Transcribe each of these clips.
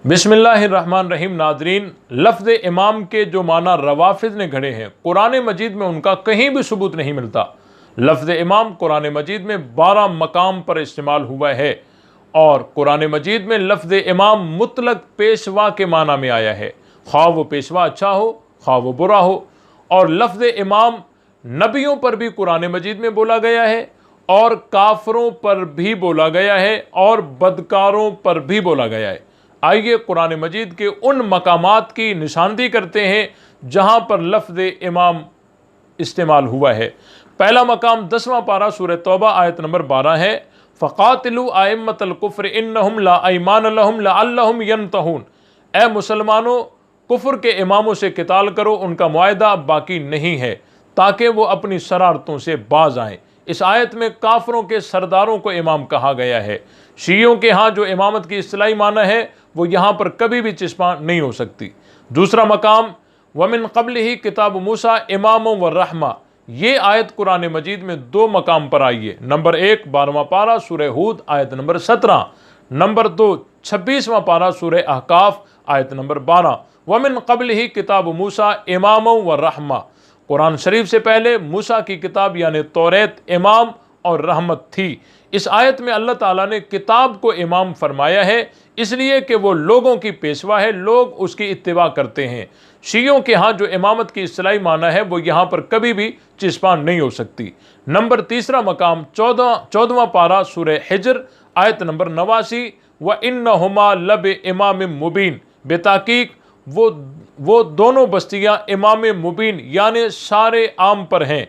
बिस्मिल्लाहिर्रहमानिर्रहीम। नादरीन, लफ्ज़ इमाम के जो माना रवाफिज़ ने घड़े हैं, कुरान मजीद में उनका कहीं भी सबूत नहीं मिलता। लफ्ज़ इमाम कुरान मजीद में 12 मकाम पर इस्तेमाल हुआ है और कुरान मजीद में लफ्ज़ इमाम मुतलक पेशवा के माना में आया है, ख्वाह वो पेशवा अच्छा हो ख्वाह वो बुरा हो। और लफ्ज़ इमाम नबियों पर भी कुरान मजीद में बोला गया है और काफरों पर भी बोला गया है और बदकारों पर भी बोला गया है। आइए कुरान मजीद के उन मकामात की निशानदी करते हैं जहां पर लफ्ज़ इमाम इस्तेमाल हुआ है। पहला मकाम 10वां पारा सूरह तौबा आयत नंबर 12 है, फ़क़ातिलू आइम्मतल कुफ्र इन्नहुम ला ऐमान लहुम लअल्लहुम यंतहून। ए मुसलमानों, कुफ्र के इमामों से किताल करो, उनका मुआहदा बाकी नहीं है ताकि वो अपनी शरारतों से बाज आएँ। इस आयत में काफरों के सरदारों को इमाम कहा गया है। शियों के यहाँ जो इमामत की इस्तिलाही माना है वो यहाँ पर कभी भी चिस्पा नहीं हो सकती। दूसरा मकाम वमिन क़ब्लिही किताब मूसा इमाम व रहमा। ये आयत कुरान मजीद में 2 मकाम पर आई है। नंबर 1 12वां पारा सूरह हूद आयत नंबर 17, नंबर 2 26वां पारा सूरह अहकाफ आयत नंबर 12। वमिन क़ब्लिही किताब मूसा इमाम व रहमा। कुरान शरीफ से पहले मूसा की किताब यानी तौरेत इमाम और रहमत थी। इस आयत में अल्लाह ताला ने किताब को इमाम फरमाया है इसलिए कि वो लोगों की पेशवा है, लोग उसकी इत्तिबा करते हैं। शियों के यहाँ जो इमामत की इस्तिलाही माना है वो यहाँ पर कभी भी चिस्पा नहीं हो सकती। नंबर 3 मकाम 14वां पारा सूरह हिज्र आयत नंबर 89, व इन्नहुमा लब इमाम मुबीन। बेताकीक वो दोनों बस्तियां इमाम मुबीन यानी सारे आम पर हैं।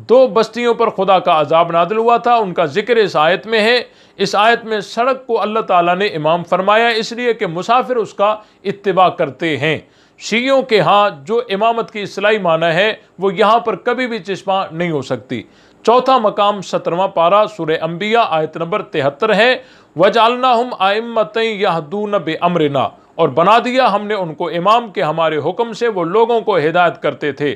2 बस्तियों पर खुदा का अजाब नादिल हुआ था, उनका जिक्र इस आयत में है। इस आयत में सड़क को अल्लाह ताला ने इमाम फरमाया इसलिए कि मुसाफिर उसका इत्तिबा करते हैं। शियों के यहाँ जो इमामत की इस्तिलाही माना है वो यहाँ पर कभी भी चिस्पा नहीं हो सकती। चौथा मकाम 17वां पारा सूरह अंबिया आयत नंबर 73 है, वजअलनाहुम आइम्मतन यहदून बिअमरिना। और बना दिया हमने उनको इमाम के हमारे हुक्म से वो लोगों को हिदायत करते थे।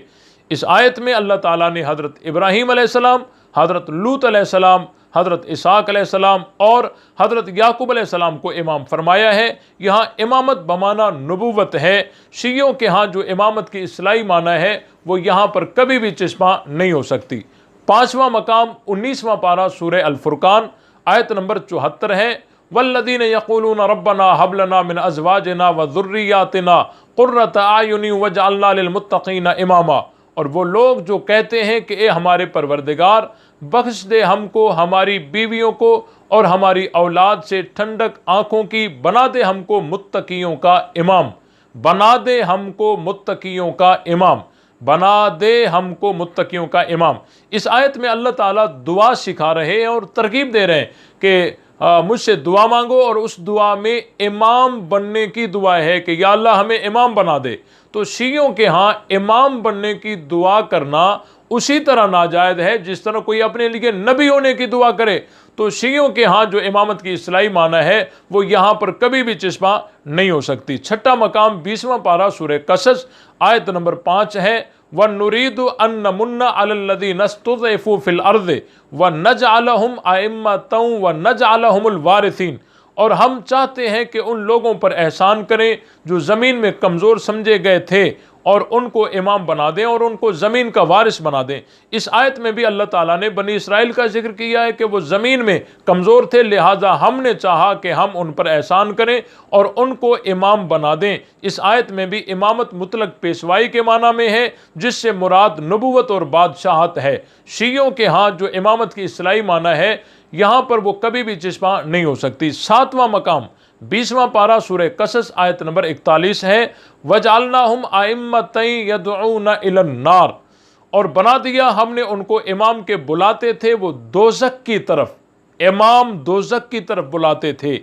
इस आयत में अल्लाह ताला ने हज़रत इब्राहीम अलैहिस्सलाम, हज़रत लूत अलैहिस्सलाम, हज़रत इसहाक़ अलैहिस्सलाम और हज़रत याकूब अलैहिस्सलाम को इमाम फरमाया है। यहाँ इमामत बमाना नबूवत है। शियों के यहाँ जो इमामत की इस्तिलाही माना है वो यहाँ पर कभी भी चिस्पा नहीं हो सकती। 5वां मकाम 19वां पारा सूरह अल फुरकान आयत नंबर 74 है, वल्लज़ीन यक़ूलून रब्बना हब लना मिन अज़वाजिना व ज़ुर्रिय्यातिना क़ुर्रत अयुनि वजअलना लिलमुत्तक़ीना इमामा। और वो लोग जो कहते हैं कि ए हमारे परवरदिगार, बख्श दे हमको, हमारी बीवियों को और हमारी औलाद से ठंडक आँखों की, बना दे हमको मुत्तकियों का इमाम, बना दे हमको मुत्तकियों का इमाम, बना दे हमको मुत्तकियों का इमाम। इस आयत में अल्लाह ताला दुआ सिखा रहे हैं और तरकीब दे रहे हैं कि मुझसे दुआ मांगो और उस दुआ में इमाम बनने की दुआ है कि या अल्लाह हमें इमाम बना दे। तो शियों के यहाँ इमाम बनने की दुआ करना उसी तरह नाजायज़ है जिस तरह कोई अपने लिए नबी होने की दुआ करे। तो शियों के यहाँ जो इमामत की इस्तिलाही माना है वो यहाँ पर कभी भी चिस्पा नहीं हो सकती। छठा मकाम 20वां पारा सूरह कसस आयत नंबर 5 है, व नुरीदु अन नमुन्ना अलल्लज़ीना इस्तुज़इफ़ू फ़िल अर्ज़ि व नजअलहुम अइम्मतन व नजअलहुमुल वारिसीन। और हम चाहते हैं कि उन लोगों पर एहसान करें जो ज़मीन में कमज़ोर समझे गए थे और उनको इमाम बना दें और उनको ज़मीन का वारिस बना दें। इस आयत में भी अल्लाह ताला ने बनी इसराइल का जिक्र किया है कि वो ज़मीन में कमज़ोर थे, लिहाजा हमने चाहा कि हम उन पर एहसान करें और उनको इमाम बना दें। इस आयत में भी इमामत मुतलक पेशवाई के माना में है जिससे मुराद नबूवत और बादशाहत है। शियों के यहाँ जो इमामत की इस्तिलाही माना है यहाँ पर वो कभी भी चिस्पा नहीं हो सकती। 7वां मकाम 20वां पारा सूरह कसस आयत नंबर 41 है, वजअलनाहुम आइम्मतन यदऊना इलन नार। और बना दिया हमने उनको इमाम के बुलाते थे वो दोज़ख की तरफ, इमाम दोज़ख की तरफ बुलाते थे।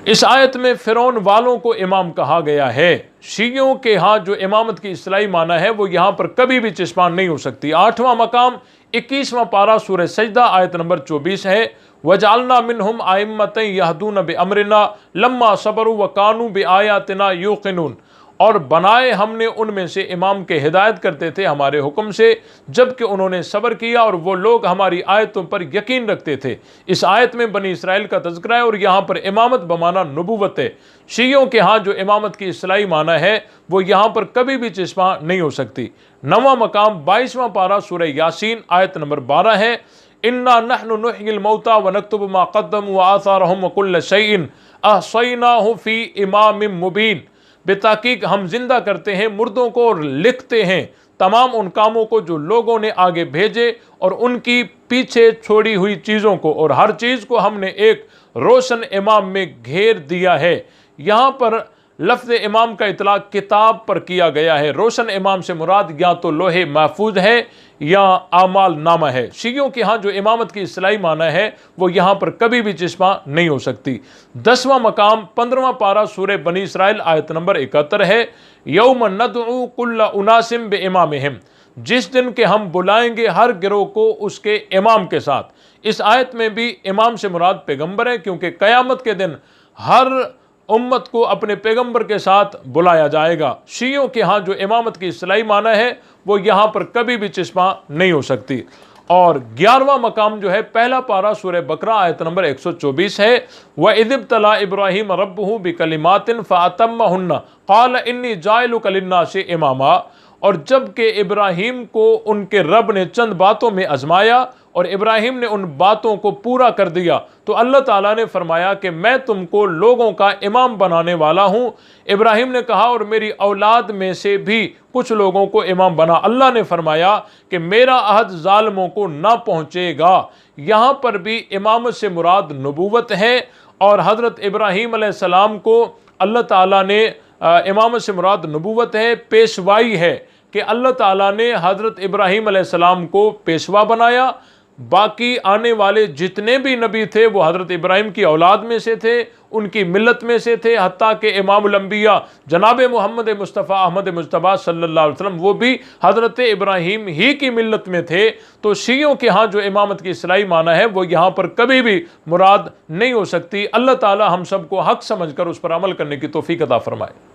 इस आयत में फ़िरौन वालों को इमाम कहा गया है। शियों के यहाँ जो इमामत की इस्तिलाही माना है वो यहाँ पर कभी भी चिस्पा नहीं हो सकती। 8वां मकाम 21वां पारा सूरह सजदा आयत नंबर 24 है, वजअलना मिनहुम आइम्मतन यहदून बिअमरिना लम्मा सबरू व कानू बिआयातिना यूक़िनून। और बनाए हमने उनमें से इमाम के हिदायत करते थे हमारे हुक्म से, जबकि उन्होंने सब्र किया और वो लोग हमारी आयतों पर यकीन रखते थे। इस आयत में बनी इसराइल का तज़किरा है और यहाँ पर इमामत बमाना नबूवत है। शियों के यहाँ जो इमामत की इस्लाही माना है वो यहाँ पर कभी भी चिस्मा नहीं हो सकती। 9वां मकाम 22वां पारा सूरह यासीन आयत नंबर 12 है। इन्ना नहनु नुह्यिल मौता व नक्तुबु मा क़द्दमू व आसारहुम व कुल्ल शैइन अहसैनाहु फ़ी इमामिम मुबीन। बेताकीक हम जिंदा करते हैं मुर्दों को और लिखते हैं तमाम उन कामों को जो लोगों ने आगे भेजे और उनकी पीछे छोड़ी हुई चीज़ों को, और हर चीज़ को हमने एक रोशन इमाम में घेर दिया है। यहाँ पर लफ्ज़ इमाम का इतलाक़ किताब पर किया गया है। रोशन इमाम से मुराद या तो लोहे महफूज है या आमाल नामा है। शियों के यहाँ जो इमामत की इस्लाही माना है वो यहाँ पर कभी भी चिस्मा नहीं हो सकती। 10वां मकाम 15वां पारा सूरह बनी इसराइल आयत नंबर 71 है। यौम नदउ कुल्ल उनासिम बे इमामिहिम, जिस दिन के हम बुलाएंगे हर गिरोह को उसके इमाम के साथ। इस आयत में भी इमाम से मुराद पैगंबर है, क्योंकि क़यामत के दिन हर उम्मत को अपने पैगंबर के साथ बुलाया जाएगा। शियों के यहाँ जो इमामत की इस्लाही माना है वो यहाँ पर कभी भी चिस्मा नहीं हो सकती। और 11वां मकाम जो है पहला पारा सूरह बकरा आयत नंबर 124 है। व इज़िब तला इब्राहीम रब्बुहु बिकलिमातिन फ़अतम्महुन्ना क़ाल इन्नी जाइलुका लिन्नासि इमामा। और जबकि इब्राहीम को उनके रब ने चंद बातों में आजमाया और इब्राहीम ने उन बातों को पूरा कर दिया, तो अल्लाह ताला ने फरमाया कि मैं तुमको लोगों का इमाम बनाने वाला हूँ। इब्राहीम ने कहा और मेरी औलाद में से भी कुछ लोगों को इमाम बना। अल्लाह ने फरमाया कि मेरा अहद जालिमों को ना पहुँचेगा। यहाँ पर भी इमामत से मुराद नबूवत है और हज़रत इब्राहीम अलैहिस्सलाम को अल्लाह ताला ने इमामत से मुराद नबूवत है, पेशवाई है कि अल्लाह ताला ने हज़रत इब्राहीम अलैहिस्सलाम को पेशवा बनाया। बाकी आने वाले जितने भी नबी थे वो हज़रत इब्राहीम की औलाद में से थे, उनकी मिल्लत में से थे। हत्ता के इमामुल अंबिया जनाब मोहम्मद मुस्तफ़ा अहमद मुज्तबा सल्लल्लाहु अलैहि वसल्लम वो भी हज़रत इब्राहीम ही की मिल्लत में थे। तो शियों के यहाँ जो इमामत की इस्लाही माना है वो यहाँ पर कभी भी मुराद नहीं हो सकती। अल्लाह ताला हम सबको हक़ समझ कर उस पर अमल करने की तौफ़ीक़ अता फ़रमाए।